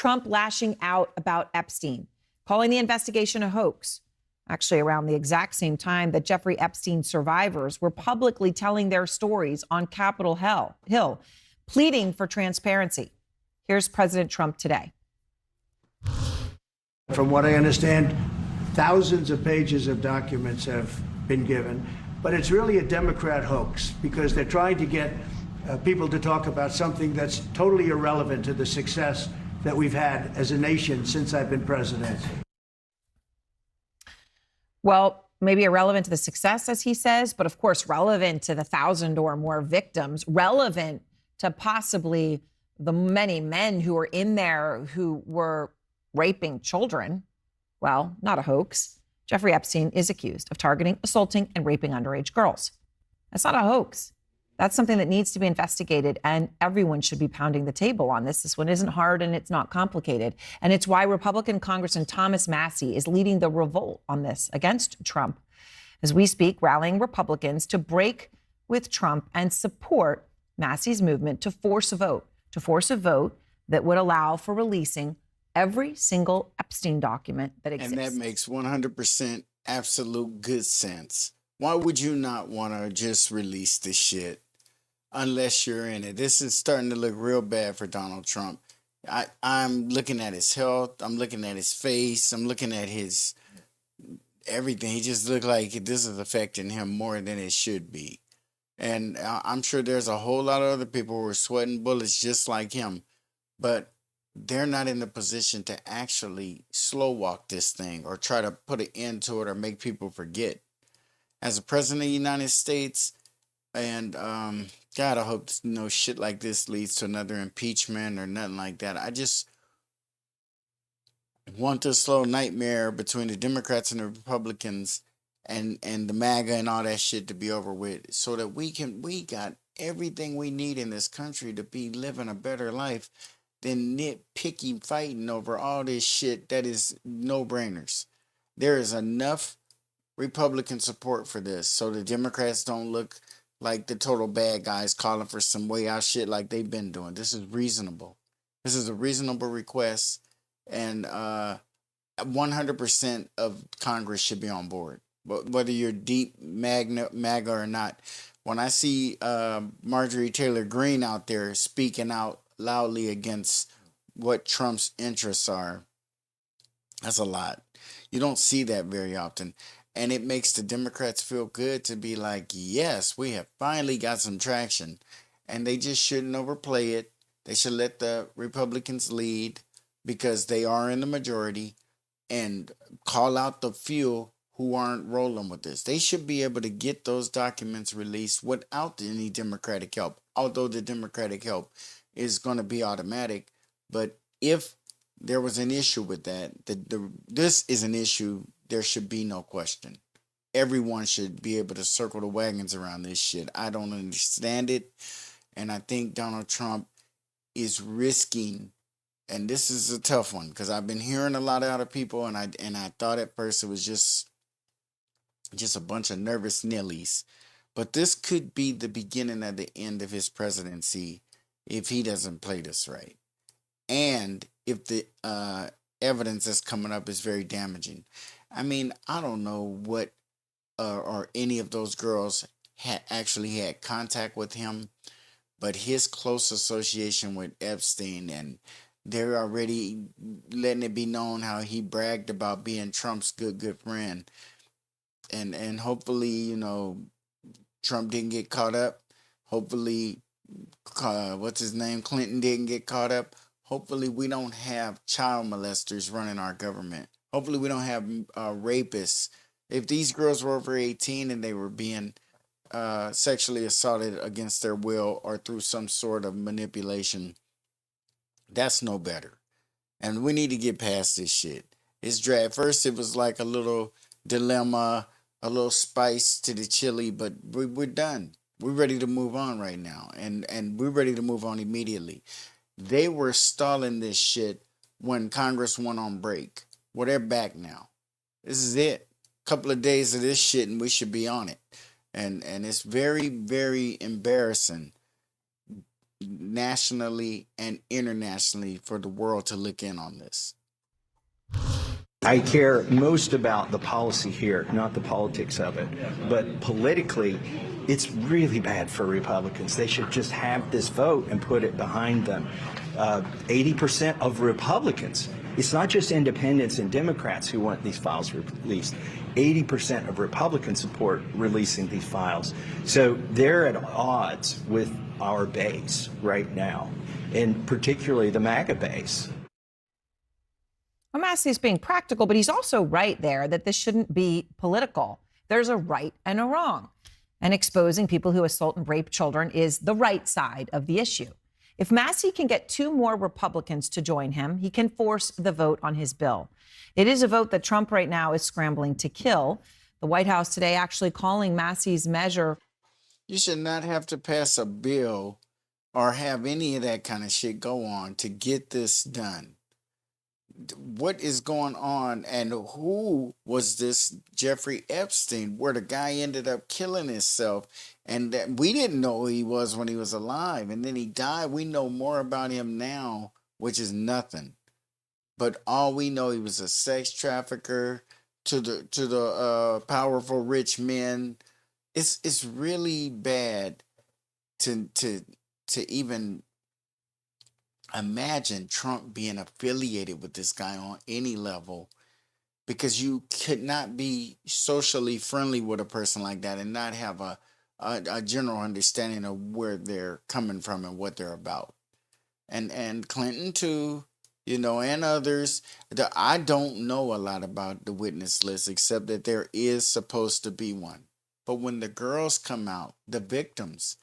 Trump lashing out about Epstein, calling the investigation a hoax. Actually, around the exact same time that Jeffrey Epstein survivors were publicly telling their stories on Capitol Hill, pleading for transparency. Here's President Trump today. From what I understand, thousands of pages of documents have been given, but it's really a Democrat hoax because they're trying to get people to talk about something that's totally irrelevant to the success that we've had as a nation since I've been president. Well, maybe irrelevant to the success, as he says, but of course, relevant to the 1,000 or more victims, relevant to possibly the many men who were in there who were raping children. Well, not a hoax. Jeffrey Epstein is accused of targeting, assaulting, and raping underage girls. That's not a hoax. That's something that needs to be investigated, and everyone should be pounding the table on this. This one isn't hard and it's not complicated. And it's why Republican Congressman Thomas Massie is leading the revolt on this against Trump. As we speak, rallying Republicans to break with Trump and support Massie's movement to force a vote that would allow for releasing every single Epstein document that exists. And that makes 100% absolute good sense. Why would you not want to just release this shit unless you're in it? This is starting to look real bad for Donald Trump. I'm looking at his health. I'm looking at his face. I'm looking at his everything. He just looked like this is affecting him more than it should be. And I'm sure there's a whole lot of other people who are sweating bullets just like him. But they're not in the position to actually slow walk this thing or try to put an end to it or make people forget. As a president of the United States, and God, I hope no shit like this leads to another impeachment or nothing like that. I just want this slow nightmare between the Democrats and the Republicans and the MAGA and all that shit to be over with, so that we got everything we need in this country to be living a better life than nitpicky fighting over all this shit that is no-brainers. There is enough Republican support for this so the Democrats don't look like the total bad guys calling for some way out shit like they've been doing. This is reasonable. This is a reasonable request, and 100% of Congress should be on board. But whether you're deep MAGA or not, when I see Marjorie Taylor Greene out there speaking out loudly against what Trump's interests are, that's a lot. You don't see that very often. And it makes the Democrats feel good to be like, yes, we have finally got some traction. And they just shouldn't overplay it. They should let the Republicans lead because they are in the majority, and call out the few who aren't rolling with this. They should be able to get those documents released without any Democratic help, although the Democratic help is going to be automatic. But if there was an issue with that, this is an issue, there should be no question. Everyone should be able to circle the wagons around this shit. I don't understand it. And I think Donald Trump is risking, and this is a tough one because I've been hearing a lot of other people, and I thought at first it was just a bunch of nervous nillies. But this could be the beginning of the end of his presidency if he doesn't play this right. And if the evidence that's coming up is very damaging. I mean, I don't know what or any of those girls actually had contact with him, but his close association with Epstein, and they're already letting it be known how he bragged about being Trump's good friend. And hopefully, you know, Trump didn't get caught up. Hopefully, what's his name? Clinton didn't get caught up. Hopefully, we don't have child molesters running our government. Hopefully, we don't have rapists. If these girls were over 18 and they were being sexually assaulted against their will or through some sort of manipulation, that's no better. And we need to get past this shit. It's drag. First, it was like a little dilemma, a little spice to the chili, but we're done. We're ready to move on right now. And we're ready to move on immediately. They were stalling this shit when Congress went on break. Well, they're back now. This is it. Couple of days of this shit and we should be on it. And it's very, very embarrassing nationally and internationally for the world to look in on this. I care most about the policy here, not the politics of it. But politically, it's really bad for Republicans. They should just have this vote and put it behind them. 80% of Republicans, it's not just independents and Democrats who want these files released. 80% of Republicans support releasing these files. So they're at odds with our base right now, and particularly the MAGA base. Massey is being practical, but he's also right there that this shouldn't be political. There's a right and a wrong. And exposing people who assault and rape children is the right side of the issue. If Massey can get 2 more Republicans to join him, he can force the vote on his bill. It is a vote that Trump right now is scrambling to kill. The White House today actually calling Massey's measure. You should not have to pass a bill or have any of that kind of shit go on to get this done. What is going on, and who was this Jeffrey Epstein, where the guy ended up killing himself, and that we didn't know who he was when he was alive, and then he died. We know more about him now, which is nothing, but all we know, he was a sex trafficker to the powerful rich men. It's really bad to even imagine Trump being affiliated with this guy on any level, because you could not be socially friendly with a person like that and not have a general understanding of where they're coming from and what they're about. And Clinton too, you know, and others. I don't know a lot about the witness list except that there is supposed to be one. But when the girls come out, the victims,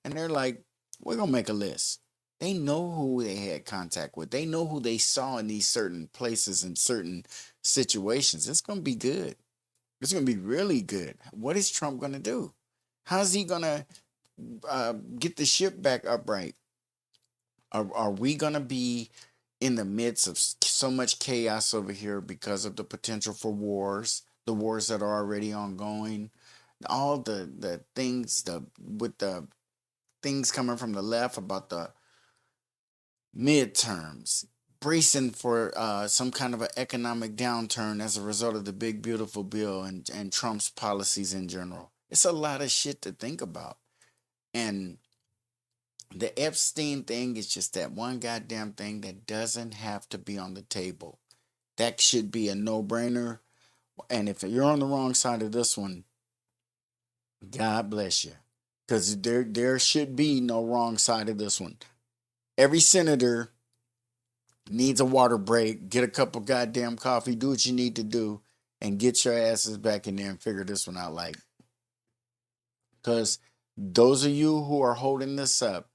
and they're like, we're going to make a list. They know who they had contact with. They know who they saw in these certain places and certain situations. It's going to be good. It's going to be really good. What is Trump going to do? How's he going to get the ship back upright? Are we going to be in the midst of so much chaos over here because of the potential for wars, the wars that are already ongoing, all the things, with the things coming from the left about the midterms, bracing for some kind of an economic downturn as a result of the big, beautiful bill and Trump's policies in general. It's a lot of shit to think about. And the Epstein thing is just that one goddamn thing that doesn't have to be on the table. That should be a no-brainer. And if you're on the wrong side of this one, God bless you. Because there should be no wrong side of this one. Every senator needs a water break, get a cup of goddamn coffee, do what you need to do, and get your asses back in there and figure this one out. Like, because those of you who are holding this up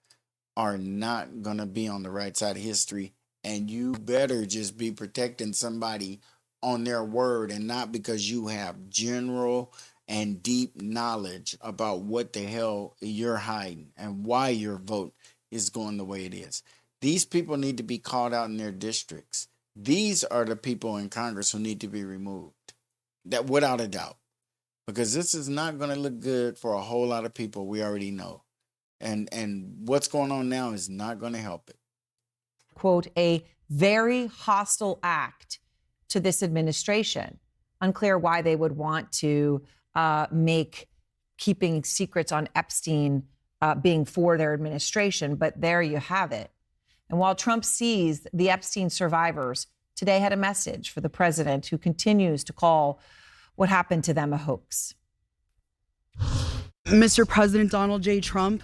are not going to be on the right side of history, and you better just be protecting somebody on their word and not because you have general and deep knowledge about what the hell you're hiding and why your vote is going the way it is. These people need to be called out in their districts. These are the people in Congress who need to be removed. That without a doubt. Because this is not going to look good for a whole lot of people, we already know. And what's going on now is not going to help it. Quote, a very hostile act to this administration. Unclear why they would want to make keeping secrets on Epstein being for their administration, but there you have it. And while Trump sees the Epstein survivors, today had a message for the president, who continues to call what happened to them a hoax. Mr. President Donald J. Trump,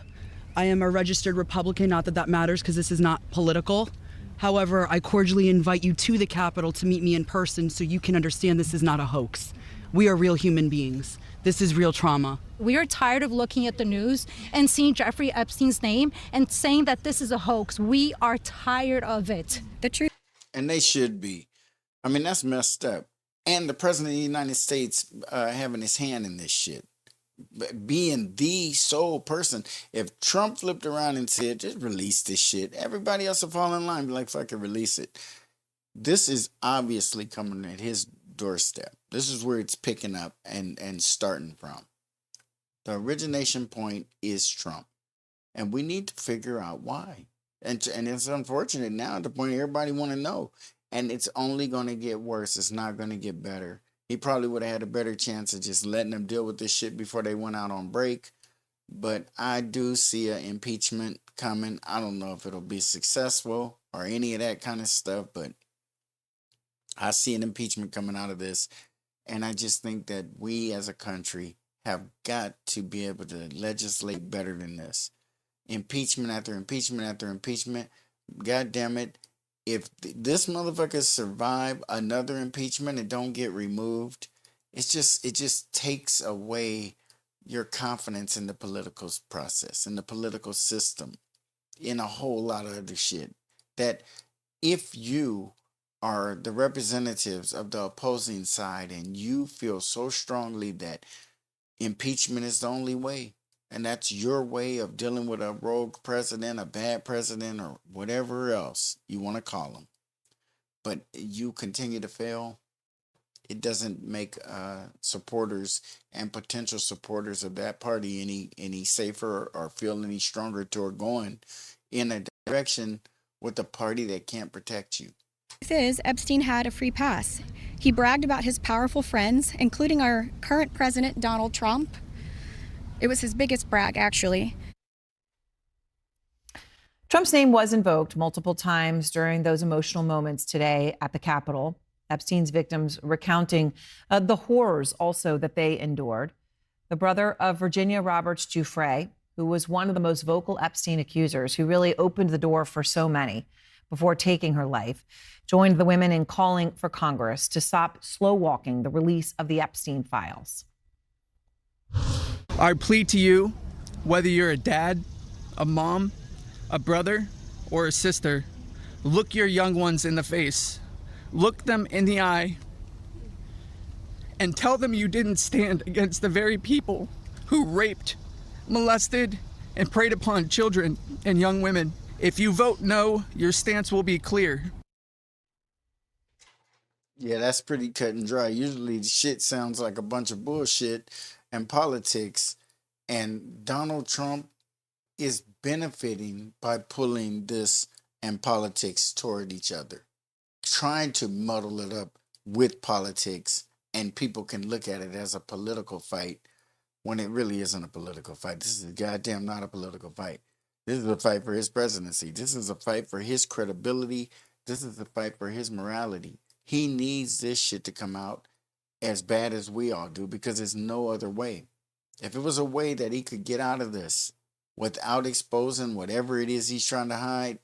I am a registered Republican, not that that matters because this is not political. However, I cordially invite you to the Capitol to meet me in person so you can understand this is not a hoax. We are real human beings. This is real trauma. We are tired of looking at the news and seeing Jeffrey Epstein's name and saying that this is a hoax. We are tired of it. The truth. And they should be. I mean, that's messed up. And the president of the United States having his hand in this shit. Being the sole person. If Trump flipped around and said, just release this shit, everybody else will fall in line, be like, fuck it, release it. This is obviously coming at his doorstep. This is where it's picking up and starting from. The origination point is Trump. And we need to figure out why. And it's unfortunate now at the point everybody want to know. And it's only going to get worse. It's not going to get better. He probably would have had a better chance of just letting them deal with this shit before they went out on break. But I do see an impeachment coming. I don't know if it'll be successful or any of that kind of stuff, but I see an impeachment coming out of this. And I just think that we as a country have got to be able to legislate better than this. Impeachment after impeachment after impeachment. God damn it. If this motherfucker survive another impeachment and don't get removed, it just takes away your confidence in the political process, in the political system, in a whole lot of other shit. That if you are the representatives of the opposing side and you feel so strongly that impeachment is the only way, and that's your way of dealing with a rogue president, a bad president, or whatever else you want to call them, but you continue to fail, it doesn't make supporters and potential supporters of that party any safer or feel any stronger toward going in a direction with a party that can't protect you. The truth is, Epstein had a free pass. He bragged about his powerful friends, including our current president, Donald Trump. It was his biggest brag, actually. Trump's name was invoked multiple times during those emotional moments today at the Capitol. Epstein's victims recounting the horrors also that they endured. The brother of Virginia Roberts Giuffre, who was one of the most vocal Epstein accusers, who really opened the door for so many before taking her life, joined the women in calling for Congress to stop slow walking the release of the Epstein files. I plead to you, whether you're a dad, a mom, a brother, or a sister, look your young ones in the face. Look them in the eye and tell them you didn't stand against the very people who raped, molested, and preyed upon children and young women. If you vote no, your stance will be clear. Yeah, that's pretty cut and dry. Usually shit sounds like a bunch of bullshit and politics, and Donald Trump is benefiting by pulling this and politics toward each other, trying to muddle it up with politics, and people can look at it as a political fight when it really isn't a political fight. This is goddamn not a political fight. This is a fight for his presidency. This is a fight for his credibility. This is a fight for his morality. He needs this shit to come out as bad as we all do, because there's no other way. If it was a way that he could get out of this without exposing whatever it is he's trying to hide,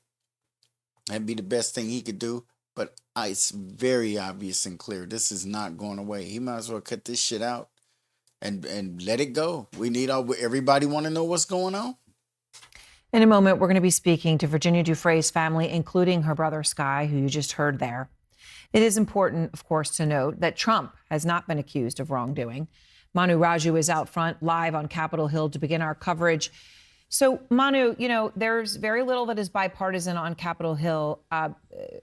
that'd be the best thing he could do. But it's very obvious and clear. This is not going away. He might as well cut this shit out and let it go. We need everybody want to know what's going on. In a moment, we're going to be speaking to Virginia Giuffre's family, including her brother Sky, who you just heard there. It is important, of course, to note that Trump has not been accused of wrongdoing. Manu Raju is out front live on Capitol Hill to begin our coverage. So, Manu, there's very little that is bipartisan on Capitol Hill.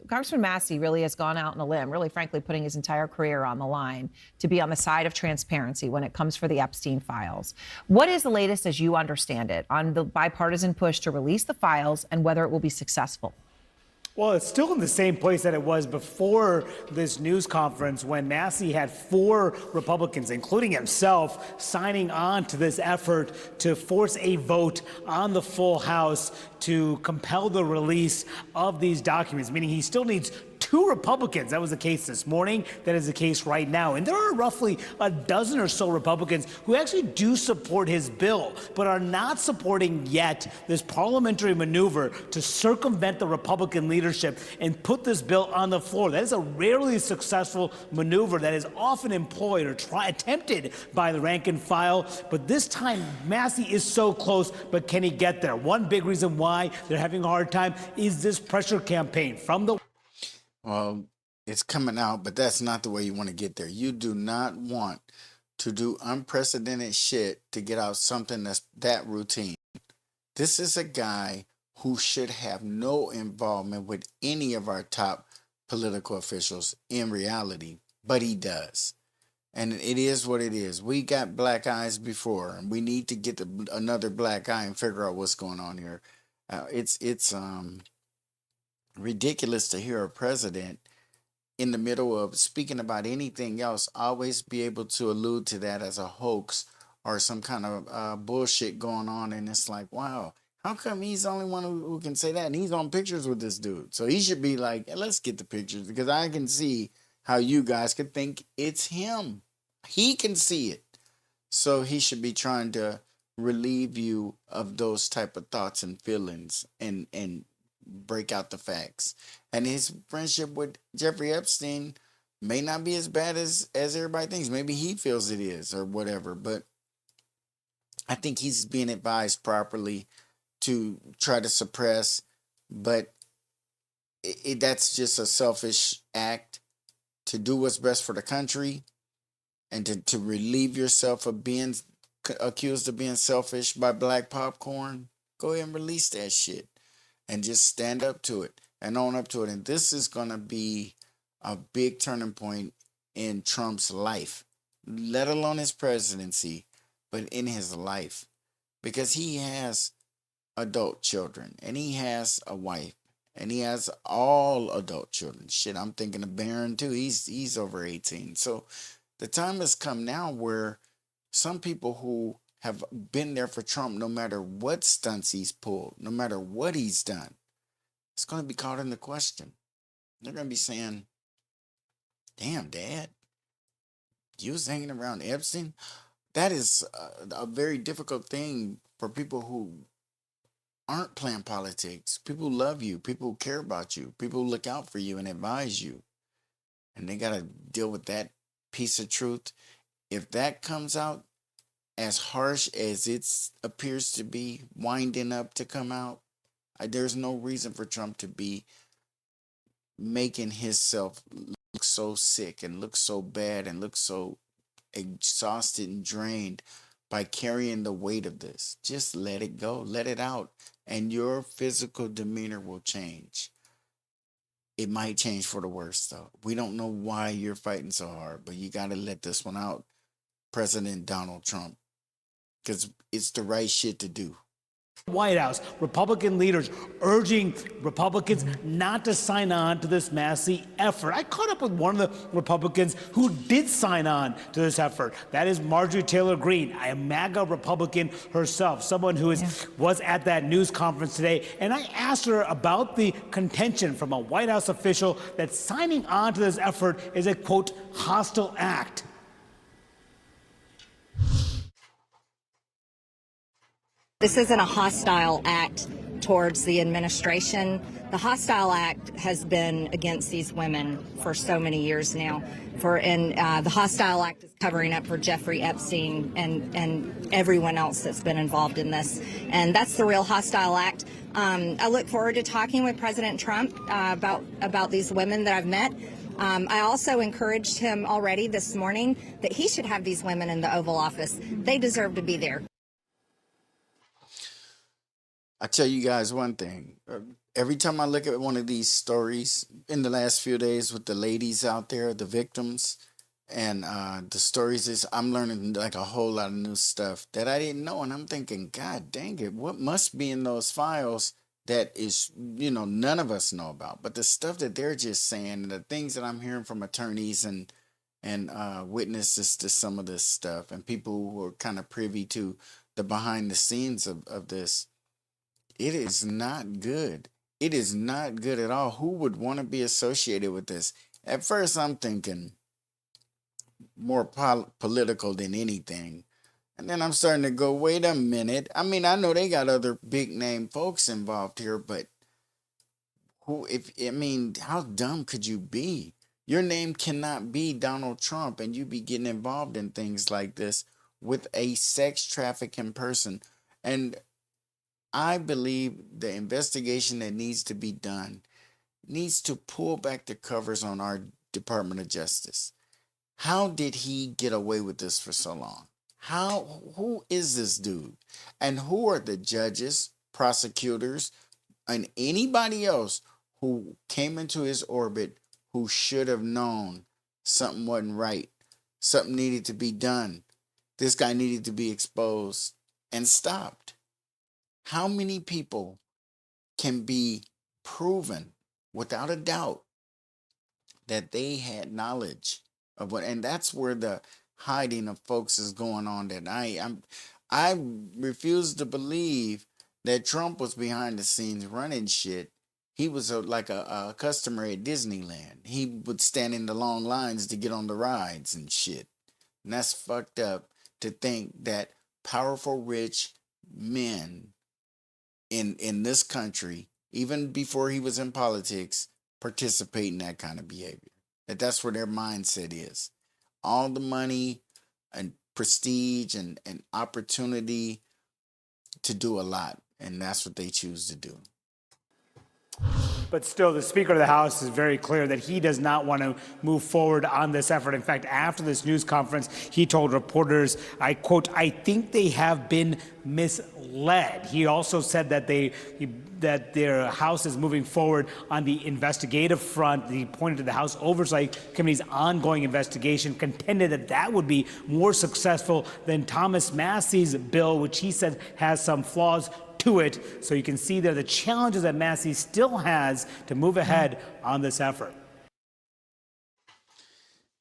Congressman Massey really has gone out on a limb, really, frankly, putting his entire career on the line to be on the side of transparency when it comes for the Epstein files. What is the latest, as you understand it, on the bipartisan push to release the files and whether it will be successful? Well, it's still in the same place that it was before this news conference, when Massey had 4 Republicans, including himself, signing on to this effort to force a vote on the full House to compel the release of these documents, meaning he still needs 2 Republicans. That was the case this morning. That is the case right now. And there are roughly a dozen or so Republicans who actually do support his bill, but are not supporting yet this parliamentary maneuver to circumvent the Republican leadership and put this bill on the floor. That is a rarely successful maneuver that is often employed or attempted by the rank and file. But this time, Massey is so close, but can he get there? One big reason why they're having a hard time is this pressure campaign from the... Well, it's coming out, but that's not the way you want to get there. You do not want to do unprecedented shit to get out something that's that routine. This is a guy who should have no involvement with any of our top political officials in reality, but he does. And it is what it is. We got black eyes before, and we need to get another black eye and figure out what's going on here. It's ridiculous to hear a president in the middle of speaking about anything else always be able to allude to that as a hoax or some kind of bullshit going on. And it's like, wow, how come he's the only one who can say that? And he's on pictures with this dude. So he should be like, let's get the pictures, because I can see how you guys could think it's him. He can see it. So he should be trying to relieve you of those type of thoughts and feelings and break out the facts. And his friendship with Jeffrey Epstein may not be as bad as everybody thinks. Maybe he feels it is or whatever. But I think he's being advised properly to try to suppress. But that's just a selfish act to do what's best for the country and to relieve yourself of being accused of being selfish by black popcorn. Go ahead and release that shit and just stand up to it and own up to it. And this is going to be a big turning point in Trump's life, let alone his presidency, but in his life, because he has adult children and he has a wife and he has all adult children. Shit, I'm thinking of Barron too. He's over 18. So the time has come now where some people who have been there for Trump, no matter what stunts he's pulled, no matter what he's done, it's going to be called into question. They're going to be saying, damn, Dad, you was hanging around Epstein? That is a very difficult thing for people who aren't playing politics. People love you. People care about you. People look out for you and advise you. And they got to deal with that piece of truth. If that comes out as harsh as it appears to be winding up to come out, there's no reason for Trump to be making himself look so sick and look so bad and look so exhausted and drained by carrying the weight of this. Just let it go, let it out, and your physical demeanor will change. It might change for the worse, though. We don't know why you're fighting so hard, but you got to let this one out, President Donald Trump, because it's the right shit to do. White House, Republican leaders urging Republicans not to sign on to this massive effort. I caught up with one of the Republicans who did sign on to this effort. That is Marjorie Taylor Greene, a MAGA Republican herself, someone who was at that news conference today. And I asked her about the contention from a White House official that signing on to this effort is a, quote, hostile act. This isn't a hostile act towards the administration. The hostile act has been against these women for so many years now. The hostile act is covering up for Jeffrey Epstein and everyone else that's been involved in this. And that's the real hostile act. I look forward to talking with President Trump about these women that I've met. I also encouraged him already this morning that he should have these women in the Oval Office. They deserve to be there. I tell you guys one thing. Every time I look at one of these stories in the last few days with the ladies out there, the victims, and the stories, I'm learning like a whole lot of new stuff that I didn't know. And I'm thinking, God dang it, what must be in those files that is, none of us know about? But the stuff that they're just saying and the things that I'm hearing from attorneys and witnesses to some of this stuff and people who are kind of privy to the behind the scenes of this, it is not good. It is not good at all. Who would want to be associated with this? At first, I'm thinking more political than anything. And then I'm starting to go, wait a minute. I mean, I know they got other big name folks involved here, but how dumb could you be? Your name cannot be Donald Trump and you be getting involved in things like this with a sex trafficking person. And I believe the investigation that needs to be done needs to pull back the covers on our Department of Justice. How did he get away with this for so long? Who is this dude? And who are the judges, prosecutors, and anybody else who came into his orbit who should have known something wasn't right Something needed to be done. This guy needed to be exposed and stopped. How many people can be proven without a doubt that they had knowledge of what, and that's where the hiding of folks is going on. That I refuse to believe that Trump was behind the scenes running shit. He was like a customer at Disneyland. He would stand in the long lines to get on the rides and shit. And that's fucked up to think that powerful, rich men in this country, even before he was in politics, participate in that kind of behavior. That's where their mindset is. All the money and prestige and opportunity to do a lot. And that's what they choose to do. But still, the Speaker of the House is very clear that he does not want to move forward on this effort. In fact, after this news conference, he told reporters, I quote, "I think they have been misled." He also said that that their House is moving forward on the investigative front. He pointed to the House Oversight Committee's ongoing investigation, contended that that would be more successful than Thomas Massey's bill, which he said has some flaws to it. So you can see there the challenges that Massey still has to move ahead on this effort.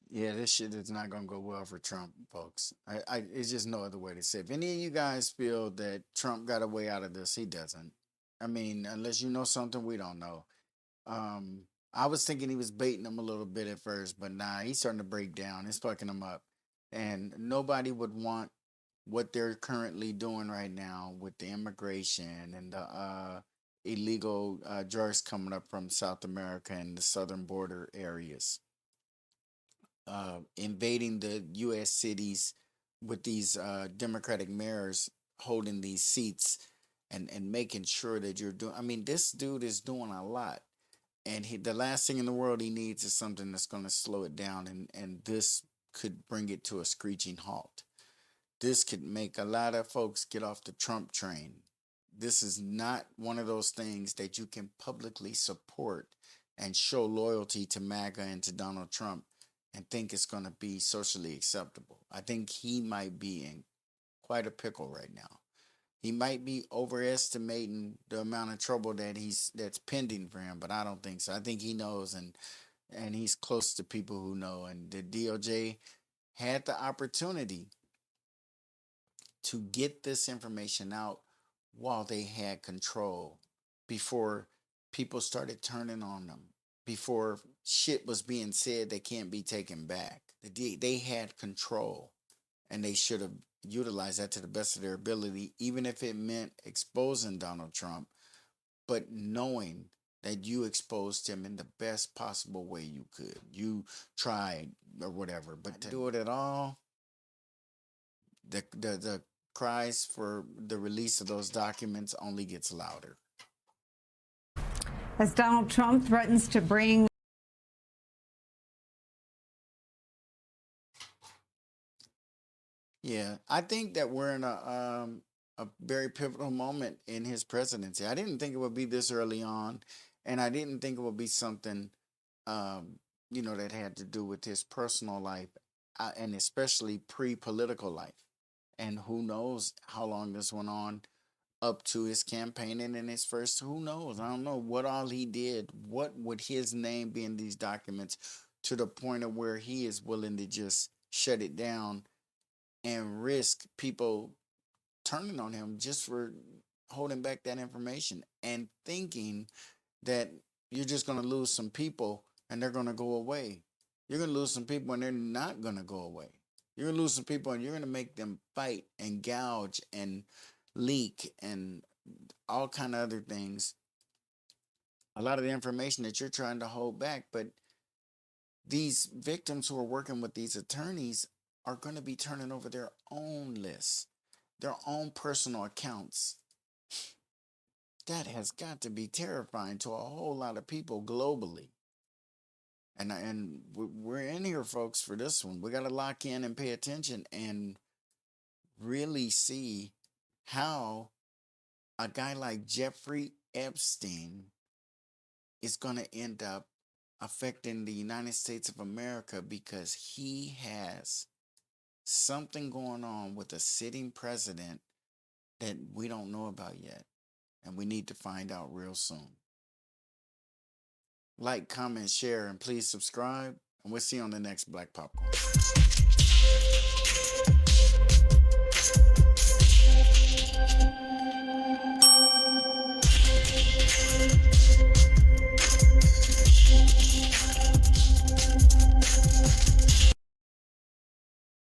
Yeah, this shit is not going to go well for Trump, folks. It's just no other way to say it. If any of you guys feel that Trump got a way out of this, he doesn't. I mean, unless you know something we don't know. I was thinking he was baiting him a little bit at first, but nah, he's starting to break down. It's fucking him up. And nobody would want what they're currently doing right now with the immigration and the illegal drugs coming up from South America and the southern border areas. Invading the U.S. cities with these Democratic mayors holding these seats and making sure that you're doing. I mean, this dude is doing a lot. And the last thing in the world he needs is something that's going to slow it down. And this could bring it to a screeching halt. This could make a lot of folks get off the Trump train. This is not one of those things that you can publicly support and show loyalty to MAGA and to Donald Trump and think it's going to be socially acceptable. I think he might be in quite a pickle right now. He might be overestimating the amount of trouble that's pending for him, but I don't think so. I think he knows, and he's close to people who know. And the DOJ had the opportunity to get this information out while they had control, before people started turning on them, before shit was being said that can't be taken back. They had control, and they should have utilized that to the best of their ability, even if it meant exposing Donald Trump, but knowing that you exposed him in the best possible way you could. You tried or whatever, but to do it at all, the cries for the release of those documents only gets louder. As Donald Trump threatens to bring Yeah, I think that we're in a very pivotal moment in his presidency. I didn't think it would be this early on, and I didn't think it would be something that had to do with his personal life, and especially pre-political life. And who knows how long this went on up to his campaigning in his first, who knows? I don't know what all he did. What would his name be in these documents to the point of where he is willing to just shut it down and risk people turning on him just for holding back that information and thinking that you're just going to lose some people and they're going to go away. You're going to lose some people and they're not going to go away. You're going to lose some people and you're going to make them fight and gouge and leak and all kind of other things. A lot of the information that you're trying to hold back, but these victims who are working with these attorneys are going to be turning over their own lists, their own personal accounts. That has got to be terrifying to a whole lot of people globally. And we're in here, folks, for this one. We got to lock in and pay attention and really see how a guy like Jeffrey Epstein is going to end up affecting the United States of America because he has something going on with a sitting president that we don't know about yet. And we need to find out real soon. Like, comment, share, and please subscribe. And we'll see you on the next Black Popcorn.